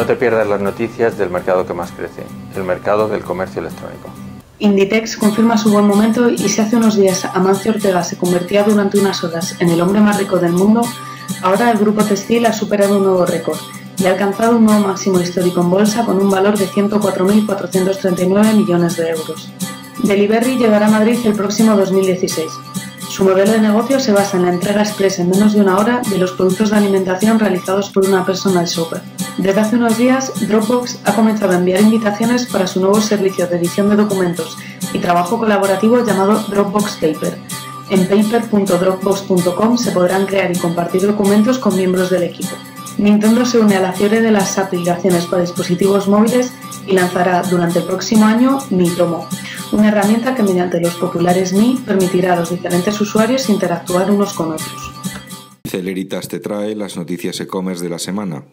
No te pierdas las noticias del mercado que más crece, el mercado del comercio electrónico. Inditex confirma su buen momento y si hace unos días Amancio Ortega se convertía durante unas horas en el hombre más rico del mundo, ahora el grupo textil ha superado un nuevo récord y ha alcanzado un nuevo máximo histórico en bolsa con un valor de 104.439 millones de euros. Delivery llegará a Madrid el próximo 2016. Su modelo de negocio se basa en la entrega express en menos de una hora de los productos de alimentación realizados por una personal shopper. Desde hace unos días, Dropbox ha comenzado a enviar invitaciones para su nuevo servicio de edición de documentos y trabajo colaborativo llamado Dropbox Paper. En paper.dropbox.com se podrán crear y compartir documentos con miembros del equipo. Nintendo se une a la fiebre de las aplicaciones para dispositivos móviles y lanzará durante el próximo año Mi Tomo, una herramienta que mediante los populares Mi permitirá a los diferentes usuarios interactuar unos con otros. Celeritas te trae las noticias e-commerce de la semana.